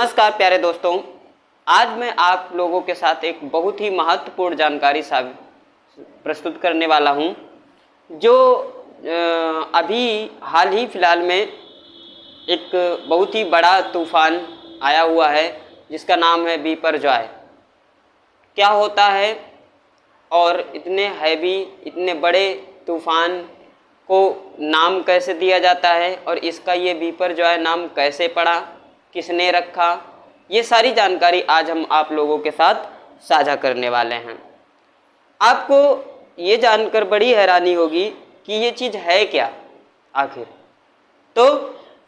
नमस्कार प्यारे दोस्तों, आज मैं आप लोगों के साथ एक बहुत ही महत्वपूर्ण जानकारी प्रस्तुत करने वाला हूं, जो अभी हाल ही फिलहाल में एक बहुत ही बड़ा तूफान आया हुआ है जिसका नाम है बिपरजॉय। क्या होता है और इतने हैवी, इतने बड़े तूफान को नाम कैसे दिया जाता है और इसका ये बिपरजॉय नाम कैसे पड़ा, किसने रखा, ये सारी जानकारी आज हम आप लोगों के साथ साझा करने वाले हैं। आपको ये जानकर बड़ी हैरानी होगी कि ये चीज़ है क्या आखिर। तो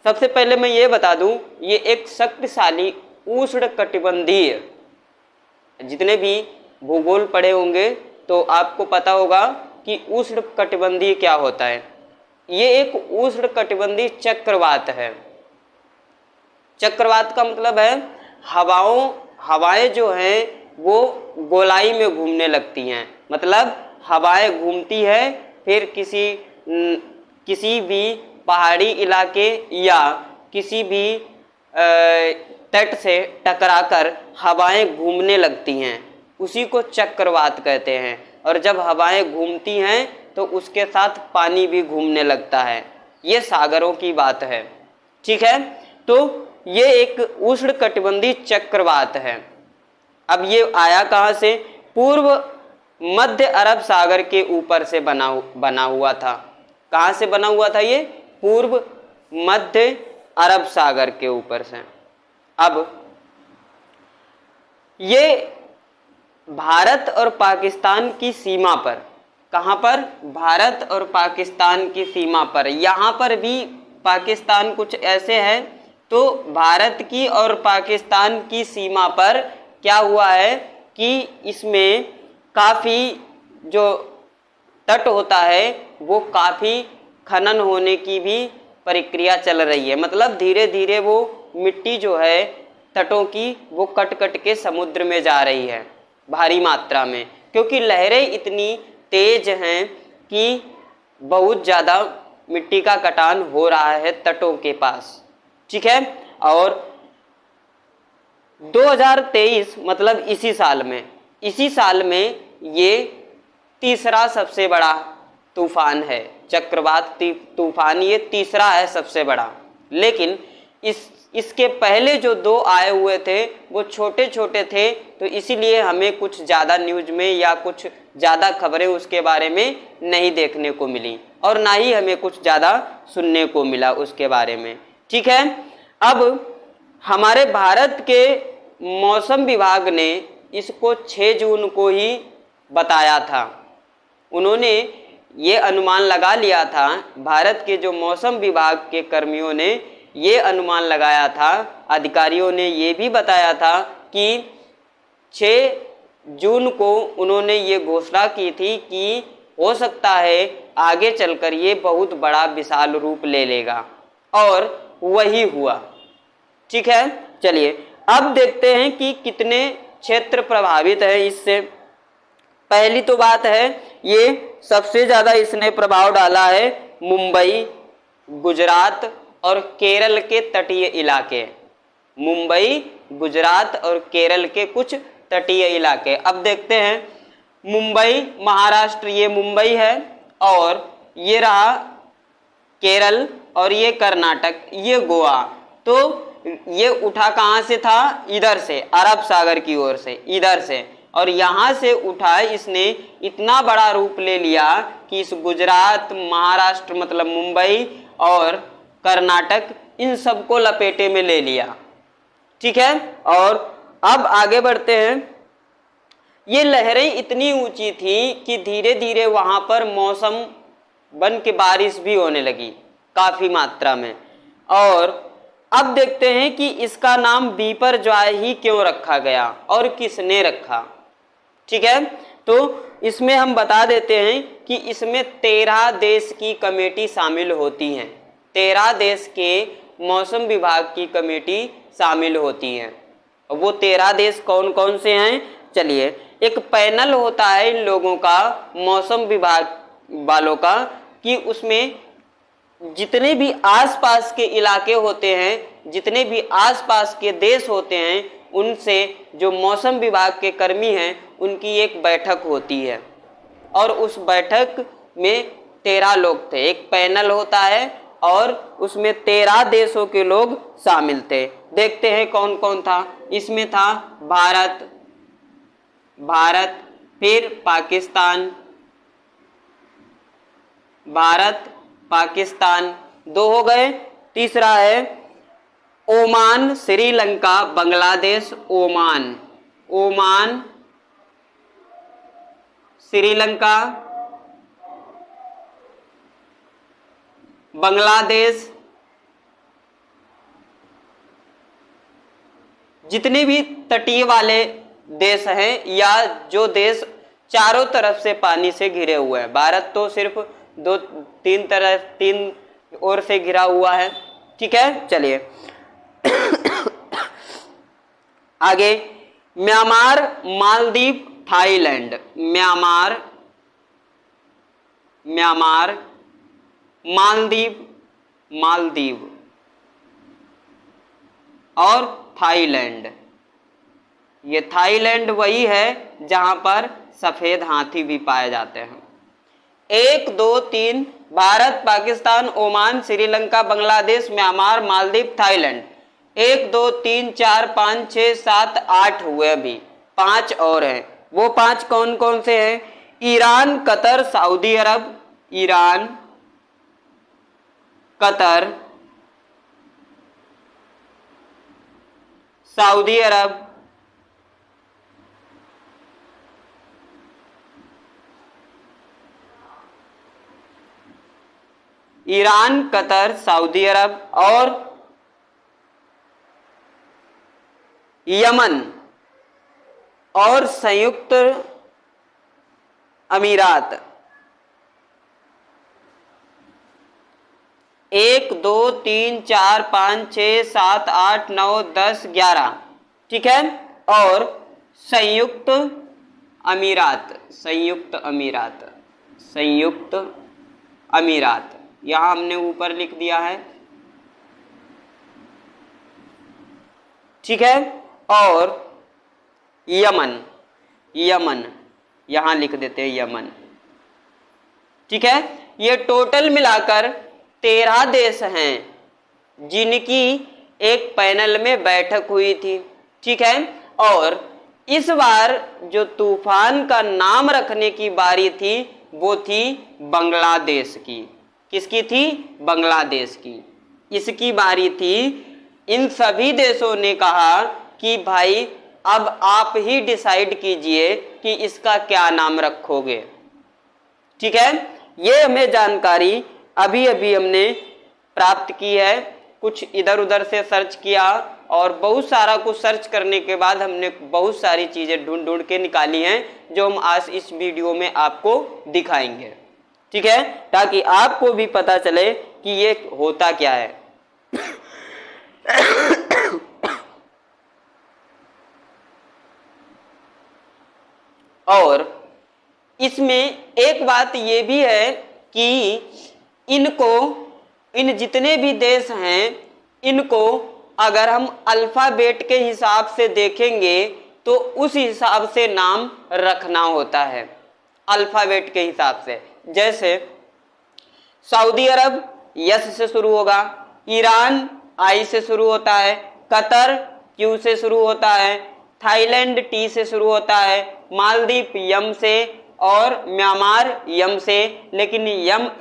सबसे पहले मैं ये बता दूं, ये एक शक्तिशाली उष्णकटिबंधीय, जितने भी भूगोल पढ़े होंगे तो आपको पता होगा कि उष्णकटिबंधीय क्या होता है। ये एक उष्णकटिबंधीय चक्रवात है। चक्रवात का मतलब है हवाएं जो हैं वो गोलाई में घूमने लगती हैं, मतलब हवाएं घूमती है, फिर किसी भी पहाड़ी इलाके या किसी भी तट से टकराकर हवाएं घूमने लगती हैं, उसी को चक्रवात कहते हैं। और जब हवाएं घूमती हैं तो उसके साथ पानी भी घूमने लगता है। ये सागरों की बात है, ठीक है। तो ये एक उष्णकटिबंधीय चक्रवात है। अब ये आया कहाँ से? पूर्व मध्य अरब सागर के ऊपर से बना हुआ था। कहाँ से बना हुआ था ये? पूर्व मध्य अरब सागर के ऊपर से। अब ये भारत और पाकिस्तान की सीमा पर, कहाँ पर? भारत और पाकिस्तान की सीमा पर। यहाँ पर भी पाकिस्तान कुछ ऐसे है, तो भारत की और पाकिस्तान की सीमा पर क्या हुआ है कि इसमें काफ़ी जो तट होता है वो काफ़ी खनन होने की भी प्रक्रिया चल रही है। मतलब धीरे धीरे वो मिट्टी जो है तटों की वो कट कट के समुद्र में जा रही है भारी मात्रा में, क्योंकि लहरें इतनी तेज हैं कि बहुत ज़्यादा मिट्टी का कटान हो रहा है तटों के पास, ठीक है। और 2023 मतलब इसी साल में ये तीसरा सबसे बड़ा तूफान है। चक्रवात तूफान ये तीसरा है सबसे बड़ा। लेकिन इसके पहले जो दो आए हुए थे वो छोटे छोटे थे, तो इसीलिए हमें कुछ ज़्यादा न्यूज में या कुछ ज़्यादा खबरें उसके बारे में नहीं देखने को मिली और ना ही हमें कुछ ज़्यादा सुनने को मिला उसके बारे में, ठीक है। अब हमारे भारत के मौसम विभाग ने इसको 6 जून को ही बताया था। उन्होंने ये अनुमान लगा लिया था, भारत के जो मौसम विभाग के कर्मियों ने ये अनुमान लगाया था, अधिकारियों ने ये भी बताया था कि 6 जून को उन्होंने ये घोषणा की थी कि हो सकता है आगे चलकर ये बहुत बड़ा विशाल रूप ले लेगा, और वही हुआ, ठीक है। चलिए अब देखते हैं कि कितने क्षेत्र प्रभावित है इससे। पहली तो बात है, ये सबसे ज़्यादा इसने प्रभाव डाला है मुंबई, गुजरात और केरल के तटीय इलाके। मुंबई, गुजरात और केरल के कुछ तटीय इलाके। अब देखते हैं, मुंबई महाराष्ट्र, ये मुंबई है, और ये रहा केरल, और ये कर्नाटक, ये गोवा। तो ये उठा कहाँ से था? इधर से, अरब सागर की ओर से, इधर से। और यहाँ से उठा इसने इतना बड़ा रूप ले लिया कि इस गुजरात, महाराष्ट्र मतलब मुंबई और कर्नाटक, इन सबको लपेटे में ले लिया, ठीक है। और अब आगे बढ़ते हैं। ये लहरें इतनी ऊंची थी कि धीरे धीरे वहाँ पर मौसम बन के बारिश भी होने लगी काफ़ी मात्रा में। और अब देखते हैं कि इसका नाम बिपरजॉय ही क्यों रखा गया और किसने रखा, ठीक है। तो इसमें हम बता देते हैं कि इसमें 13 देश की कमेटी शामिल होती हैं। 13 देश के मौसम विभाग की कमेटी शामिल होती हैं। वो 13 देश कौन कौन से हैं? चलिए, एक पैनल होता है इन लोगों का, मौसम विभाग वालों का, कि उसमें जितने भी आसपास के इलाके होते हैं जितने भी आसपास के देश होते हैं उनसे जो मौसम विभाग के कर्मी हैं उनकी एक बैठक होती है और उस बैठक में 13 लोग थे। एक पैनल होता है और उसमें 13 देशों के लोग शामिल थे। देखते हैं कौन कौन था। इसमें था भारत, फिर पाकिस्तान, पाकिस्तान 2 हो गए। तीसरा है ओमान, श्रीलंका, बांग्लादेश, ओमान, श्रीलंका, बांग्लादेश। जितने भी तटीय वाले देश हैं या जो देश चारों तरफ से पानी से घिरे हुए हैं, भारत तो सिर्फ 3 ओर से घिरा हुआ है। ठीक है, चलिए आगे। Myanmar, Maldives, Thailand, Myanmar, Maldives और थाईलैंड। ये थाईलैंड वही है जहां पर सफेद हाथी भी पाए जाते हैं। 1 2 3 Bharat, Pakistan, Oman, Sri Lanka, Bangladesh, Myanmar, Maldives, Thailand. 1 2 3 4 5 6 7 8 हुए। अभी 5 और हैं। वो 5 कौन कौन से हैं? ईरान, कतर, सऊदी अरब, ईरान, कतर, सऊदी अरब, ईरान, कतर, सऊदी अरब और यमन और संयुक्त अमीरात। 1 2 3 4 5 6 7 8 9 10 11। ठीक है, और संयुक्त अमीरात यहां हमने ऊपर लिख दिया है। ठीक है, और यमन यहां लिख देते हैं यमन। ठीक है, ये टोटल मिलाकर 13 देश हैं जिनकी एक पैनल में बैठक हुई थी। ठीक है, और इस बार जो तूफान का नाम रखने की बारी थी वो थी बांग्लादेश की। किसकी थी? बांग्लादेश की। इसकी बारी थी। इन सभी देशों ने कहा कि भाई अब आप ही डिसाइड कीजिए कि इसका क्या नाम रखोगे। ठीक है, ये हमें जानकारी अभी अभी हमने प्राप्त की है। कुछ इधर उधर से सर्च किया और बहुत सारा कुछ सर्च करने के बाद हमने बहुत सारी चीजें ढूंढ के निकाली हैं जो हम आज इस वीडियो में आपको दिखाएंगे। ठीक है, ताकि आपको भी पता चले कि ये होता क्या है। और इसमें एक बात ये भी है कि इन जितने भी देश हैं इनको अगर हम अल्फाबेट के हिसाब से देखेंगे तो उस हिसाब से नाम रखना होता है, अल्फाबेट के हिसाब से। जैसे सऊदी अरब यस से शुरू होगा, ईरान आई से शुरू होता है, कतर क्यू से शुरू होता है, थाईलैंड टी से शुरू होता है, मालदीव यम से और म्यांमार यम से। लेकिन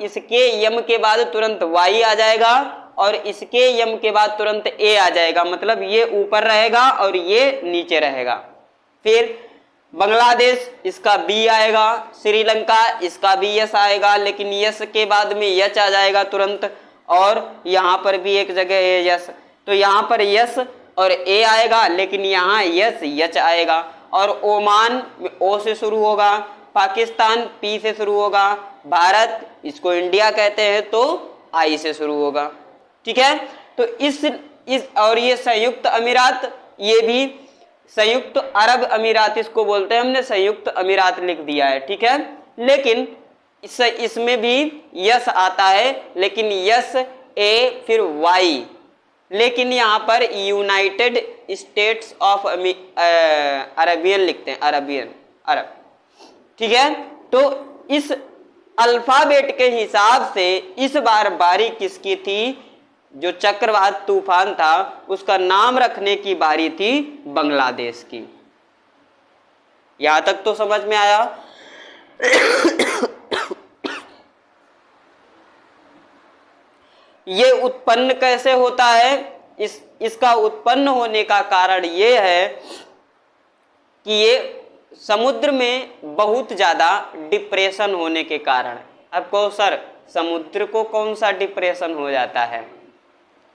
इसके यम के बाद तुरंत वाई आ जाएगा और इसके यम के बाद तुरंत ए आ जाएगा, मतलब ये ऊपर रहेगा और ये नीचे रहेगा। फिर बांग्लादेश इसका बी आएगा, श्रीलंका इसका भी यस आएगा लेकिन यस के बाद में यच आ जाएगा तुरंत, और यहाँ पर भी एक जगह है यस, तो यहाँ पर यस और ए आएगा लेकिन यहाँ यस यच आएगा। और ओमान ओ से शुरू होगा, पाकिस्तान पी से शुरू होगा, भारत इसको इंडिया कहते हैं तो आई से शुरू होगा। ठीक है, तो इस और ये संयुक्त अमीरात, ये भी संयुक्त अरब अमीरात इसको बोलते हैं, हमने संयुक्त अमीरात लिख दिया है। ठीक है, लेकिन इसमें भी यस आता है लेकिन यस ए फिर वाई लेकिन यहाँ पर यूनाइटेड स्टेट्स ऑफ अरेबियन लिखते हैं, अरब। ठीक है, तो इस अल्फाबेट के हिसाब से इस बार बारी किसकी थी? जो चक्रवात तूफान था उसका नाम रखने की बारी थी बांग्लादेश की। यहां तक तो समझ में आया? ये उत्पन्न कैसे होता है? इसका उत्पन्न होने का कारण ये है कि ये समुद्र में बहुत ज्यादा डिप्रेशन होने के कारण। अब कहो सर समुद्र को कौन सा डिप्रेशन हो जाता है?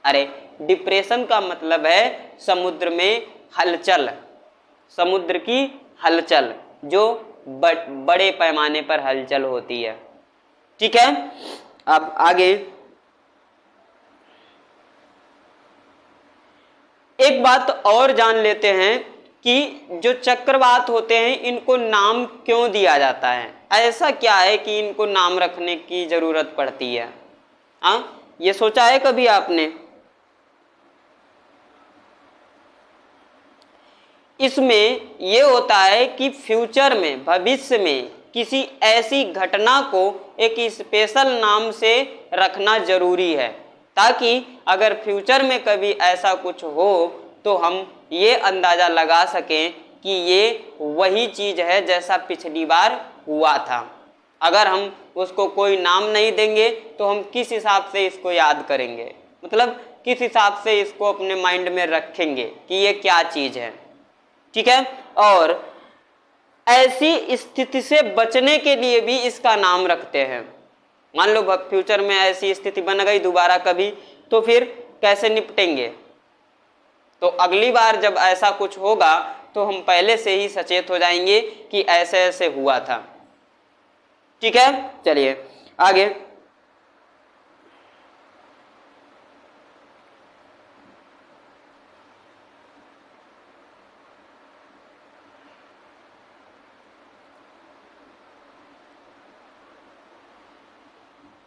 अरे डिप्रेशन का मतलब है समुद्र में हलचल, समुद्र की हलचल जो बड़े पैमाने पर हलचल होती है। ठीक है, अब आगे एक बात और जान लेते हैं कि जो चक्रवात होते हैं इनको नाम क्यों दिया जाता है? ऐसा क्या है कि इनको नाम रखने की जरूरत पड़ती है? ये सोचा है कभी आपने? इसमें ये होता है कि फ्यूचर में, भविष्य में किसी ऐसी घटना को एक स्पेशल नाम से रखना जरूरी है, ताकि अगर फ्यूचर में कभी ऐसा कुछ हो तो हम ये अंदाजा लगा सकें कि ये वही चीज है जैसा पिछली बार हुआ था। अगर हम उसको कोई नाम नहीं देंगे तो हम किस हिसाब से इसको याद करेंगे, मतलब किस हिसाब से इसको अपने माइंड में रखेंगे कि ये क्या चीज है। ठीक है, और ऐसी स्थिति से बचने के लिए भी इसका नाम रखते हैं। मान लो फ्यूचर में ऐसी स्थिति बन गई दोबारा कभी, तो फिर कैसे निपटेंगे? तो अगली बार जब ऐसा कुछ होगा तो हम पहले से ही सचेत हो जाएंगे कि ऐसे ऐसे हुआ था। ठीक है, चलिए आगे।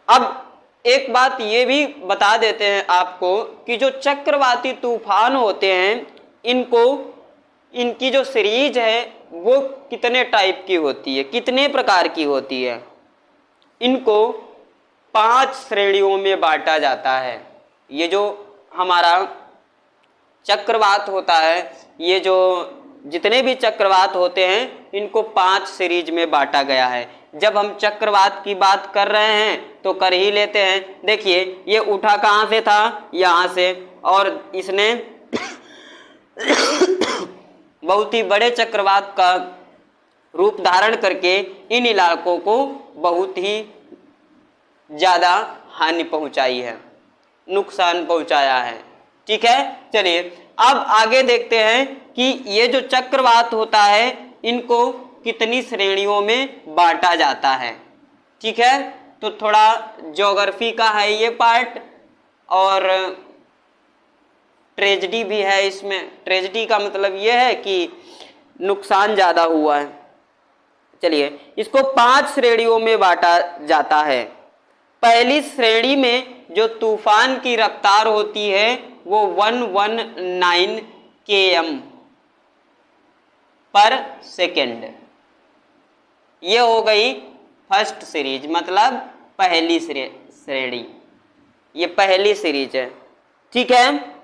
अब एक बात ये भी बता देते हैं आपको कि जो चक्रवाती तूफान होते हैं इनकी जो सीरीज है वो कितने टाइप की होती है, कितने प्रकार की होती है। इनको 5 श्रेणियों में बांटा जाता है। ये जो हमारा चक्रवात होता है, ये जो जितने भी चक्रवात होते हैं इनको 5 सीरीज में बांटा गया है। जब हम चक्रवात की बात कर रहे हैं तो कर ही लेते हैं। देखिए ये उठा कहाँ से था? यहाँ से, और इसने बहुत ही बड़े चक्रवात का रूप धारण करके इन इलाकों को बहुत ही ज्यादा हानि पहुंचाई है, नुकसान पहुंचाया है। ठीक है, चलिए अब आगे देखते हैं कि ये जो चक्रवात होता है इनको कितनी श्रेणियों में बांटा जाता है। ठीक है, तो थोड़ा ज्योग्राफी का है ये पार्ट और ट्रेजेडी भी है इसमें। ट्रेजेडी का मतलब ये है कि नुकसान ज्यादा हुआ है। चलिए इसको 5 श्रेणियों में बांटा जाता है। पहली श्रेणी में जो तूफान की रफ्तार होती है वो 119 km पर सेकेंड। ये हो गई फर्स्ट सीरीज, मतलब पहली श्रेणी। ये पहली सीरीज है। ठीक है,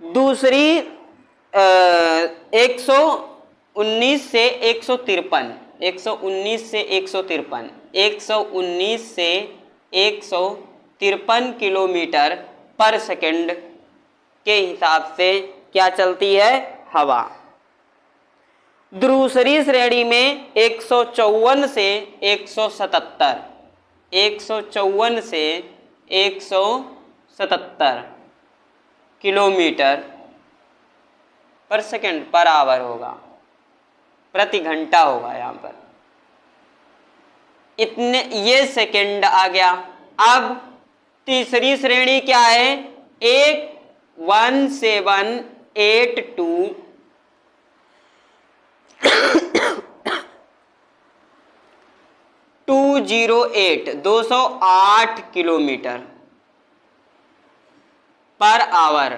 दूसरी 119 से 153, 119 से 153, 119 से 153 किलोमीटर पर सेकेंड के हिसाब से क्या चलती है? हवा। दूसरी श्रेणी में 154 से 177, 154 से 177 किलोमीटर पर सेकेंड, पर आवर होगा, प्रति घंटा होगा यहाँ पर। इतने ये सेकेंड आ गया। अब तीसरी श्रेणी क्या है? 1782 208 208 किलोमीटर पर आवर,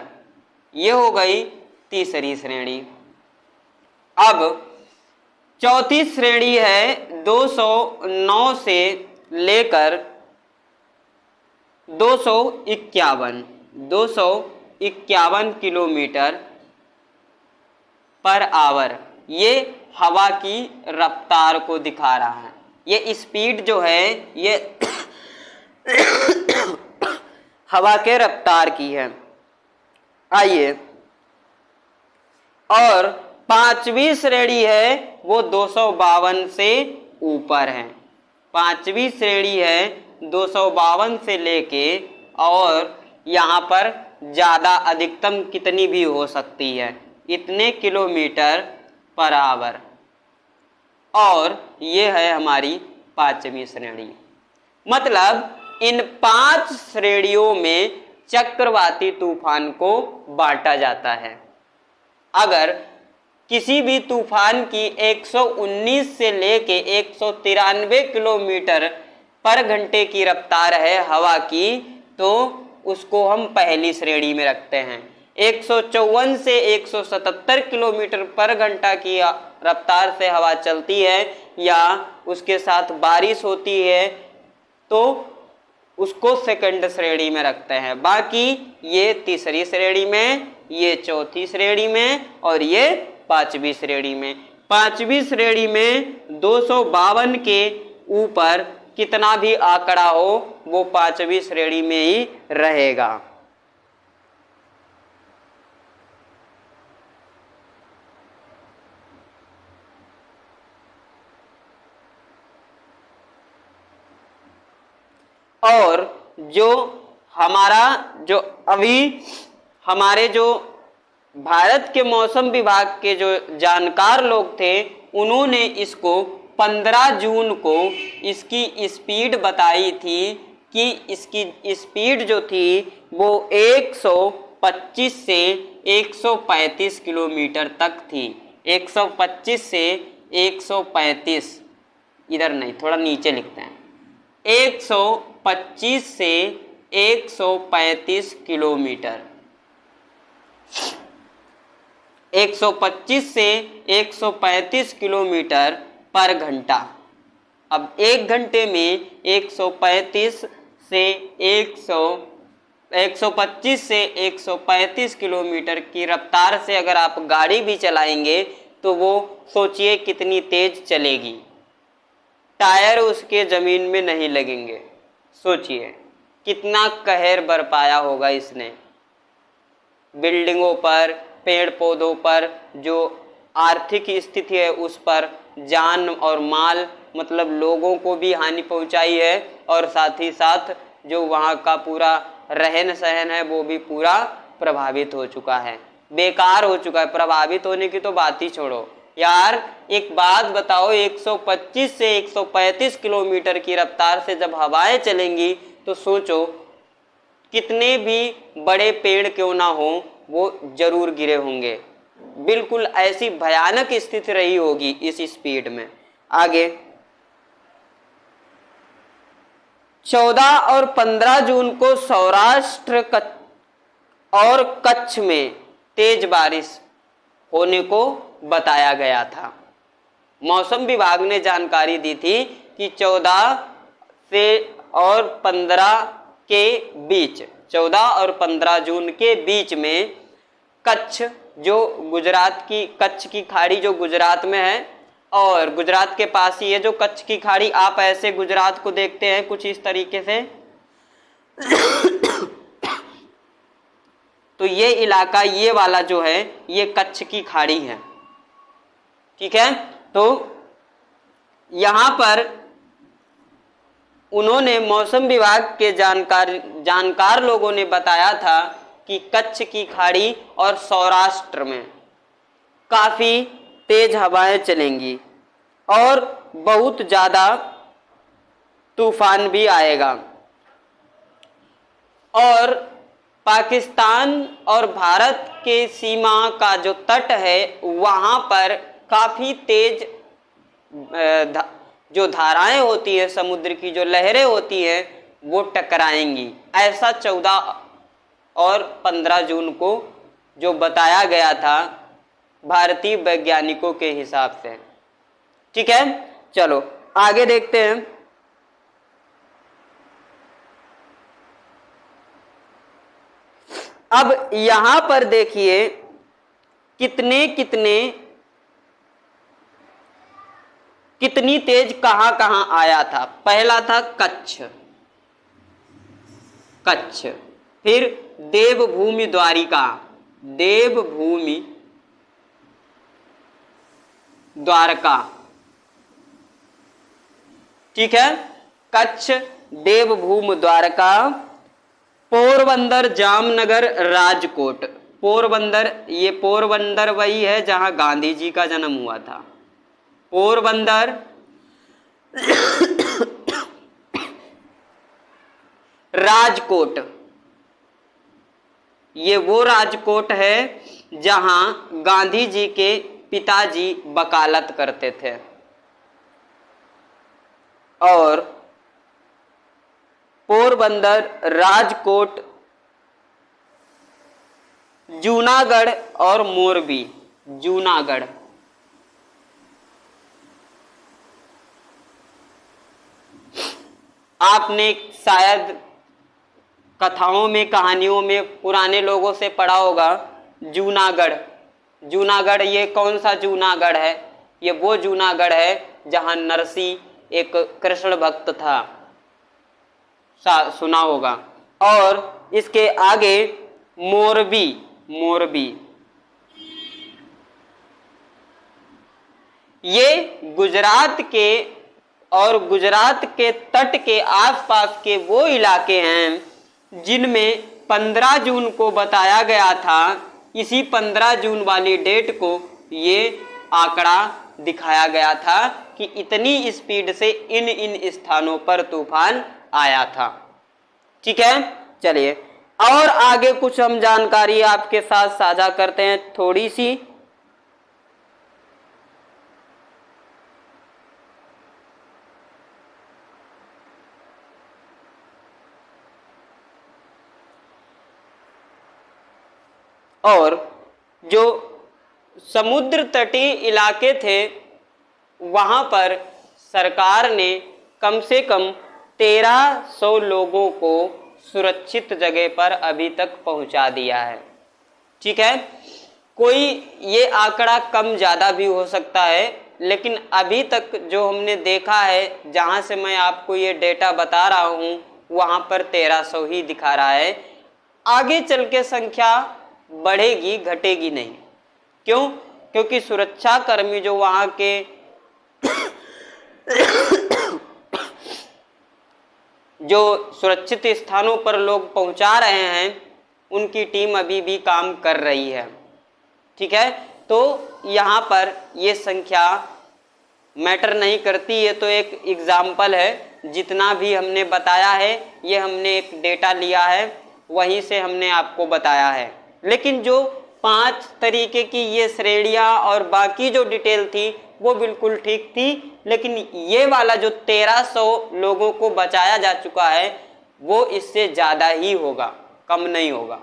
ये हो गई तीसरी श्रेणी। अब चौथी श्रेणी है 209 से लेकर 251 किलोमीटर पर आवर। ये हवा की रफ्तार को दिखा रहा है। ये स्पीड जो है ये हवा के रफ्तार की है। आइए, और पांचवी श्रेणी है वो 252 से ऊपर है। पांचवी श्रेणी है 252 से लेके, और यहाँ पर ज़्यादा अधिकतम कितनी भी हो सकती है, इतने किलोमीटर पर आवर। और ये है हमारी पांचवी श्रेणी। मतलब इन 5 श्रेणियों में चक्रवाती तूफान को बांटा जाता है। अगर किसी भी तूफान की 119 से लेके 193 किलोमीटर पर घंटे की रफ्तार है हवा की, तो उसको हम पहली श्रेणी में रखते हैं। 154 से 177 किलोमीटर पर घंटा की रफ्तार से हवा चलती है या उसके साथ बारिश होती है तो उसको सेकंड श्रेणी में रखते हैं। बाकी ये तीसरी श्रेणी में, ये चौथी श्रेणी में, और ये पांचवी श्रेणी में। पांचवी श्रेणी में 252 के ऊपर कितना भी आंकड़ा हो वो पांचवी श्रेणी में ही रहेगा। और जो हमारे जो भारत के मौसम विभाग के जो जानकार लोग थे, उन्होंने इसको 15 जून को इसकी स्पीड बताई थी कि इसकी स्पीड जो थी वो 125 से 135 किलोमीटर तक थी। 125 से 135, इधर नहीं, थोड़ा नीचे लिखते हैं। 125 से 135 किलोमीटर, 125 से 135 किलोमीटर पर घंटा। अब एक घंटे में 125 से 135 किलोमीटर की रफ्तार से अगर आप गाड़ी भी चलाएंगे तो वो सोचिए कितनी तेज चलेगी। टायर उसके जमीन में नहीं लगेंगे। सोचिए कितना कहर बरपाया होगा इसने। बिल्डिंगों पर, पेड़ पौधों पर, जो आर्थिक स्थिति है उस पर, जान और माल मतलब लोगों को भी हानि पहुंचाई है, और साथ ही साथ जो वहाँ का पूरा रहन सहन है वो भी पूरा प्रभावित हो चुका है, बेकार हो चुका है। प्रभावित होने की तो बात ही छोड़ो यार। एक बात बताओ, 125 से 135 किलोमीटर की रफ्तार से जब हवाएं चलेंगी तो सोचो कितने भी बड़े पेड़ क्यों ना हो वो जरूर गिरे होंगे। बिल्कुल ऐसी भयानक स्थिति रही होगी इस स्पीड में। आगे 14 और 15 जून को सौराष्ट्र और कच्छ में तेज बारिश होने को बताया गया था। मौसम विभाग ने जानकारी दी थी कि 14 से और 15 के बीच, 14 और 15 जून के बीच में कच्छ जो गुजरात की, कच्छ की खाड़ी जो गुजरात में है और गुजरात के पास ही है जो कच्छ की खाड़ी, आप ऐसे गुजरात को देखते हैं कुछ इस तरीके से तो ये इलाका, ये वाला जो है ये कच्छ की खाड़ी है, ठीक है। तो यहाँ पर उन्होंने मौसम विभाग के जानकार लोगों ने बताया था कि कच्छ की खाड़ी और सौराष्ट्र में काफ़ी तेज हवाएं चलेंगी और बहुत ज़्यादा तूफान भी आएगा। और पाकिस्तान और भारत के सीमा का जो तट है वहाँ पर काफ़ी तेज जो धाराएं होती है, समुद्र की जो लहरें होती हैं वो टकराएंगी। ऐसा 14 और 15 जून को जो बताया गया था भारतीय वैज्ञानिकों के हिसाब से। ठीक है, चलो आगे देखते हैं। अब यहां पर देखिए कितनी तेज कहां कहां आया था। पहला था कच्छ, फिर देवभूमि द्वारिका, देवभूमि द्वारका। ठीक है, कच्छ, देवभूमि द्वारका, पोरबंदर, जामनगर, राजकोट। पोरबंदर, ये पोरबंदर वही है जहां गांधी जी का जन्म हुआ था। पोरबंदर, राजकोट, ये वो राजकोट है जहां गांधी जी के पिताजी वकालत करते थे। और पोरबंदर, राजकोट, जूनागढ़ और मोरबी। जूनागढ़, आपने शायद कथाओं में, कहानियों में पुराने लोगों से पढ़ा होगा जूनागढ़। जूनागढ़, ये कौन सा जूनागढ़ है? ये वो जूनागढ़ है जहां नरसी एक कृष्ण भक्त था, सुना होगा। और इसके आगे मोरबी, मोरबी ये गुजरात के, और गुजरात के तट के आसपास के वो इलाके हैं जिनमें 15 जून को बताया गया था। इसी 15 जून वाली डेट को ये आंकड़ा दिखाया गया था कि इतनी स्पीड से इन इन स्थानों पर तूफान आया था। ठीक है, चलिए और आगे कुछ हम जानकारी आपके साथ साझा करते हैं थोड़ी सी। और जो समुद्र तटीय इलाके थे वहां पर सरकार ने कम से कम 1300 लोगों को सुरक्षित जगह पर अभी तक पहुंचा दिया है। ठीक है, कोई ये आंकड़ा कम ज़्यादा भी हो सकता है, लेकिन अभी तक जो हमने देखा है, जहां से मैं आपको ये डेटा बता रहा हूं, वहां पर 1300 ही दिखा रहा है। आगे चल के संख्या बढ़ेगी, घटेगी नहीं। क्यों? क्योंकि सुरक्षा कर्मी जो वहां के जो सुरक्षित स्थानों पर लोग पहुंचा रहे हैं, उनकी टीम अभी भी काम कर रही है। ठीक है, तो यहाँ पर ये संख्या मैटर नहीं करती। ये तो एक एग्जाम्पल है, जितना भी हमने बताया है ये हमने एक डेटा लिया है, वहीं से हमने आपको बताया है। लेकिन जो 5 तरीके की ये श्रेणियां और बाकी जो डिटेल थी वो बिल्कुल ठीक थी, लेकिन ये वाला जो 1300 लोगों को बचाया जा चुका है वो इससे ज़्यादा ही होगा, कम नहीं होगा।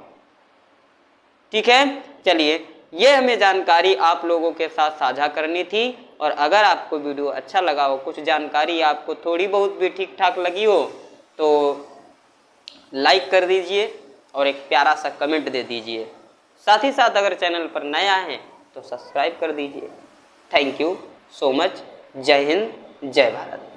ठीक है, चलिए ये हमें जानकारी आप लोगों के साथ साझा करनी थी। और अगर आपको वीडियो अच्छा लगा हो, कुछ जानकारी आपको थोड़ी बहुत भी ठीक ठाक लगी हो, तो लाइक कर दीजिए और एक प्यारा सा कमेंट दे दीजिए। साथ ही साथ अगर चैनल पर नया है तो सब्सक्राइब कर दीजिए। Thank you so much. जय हिंद, जय भारत।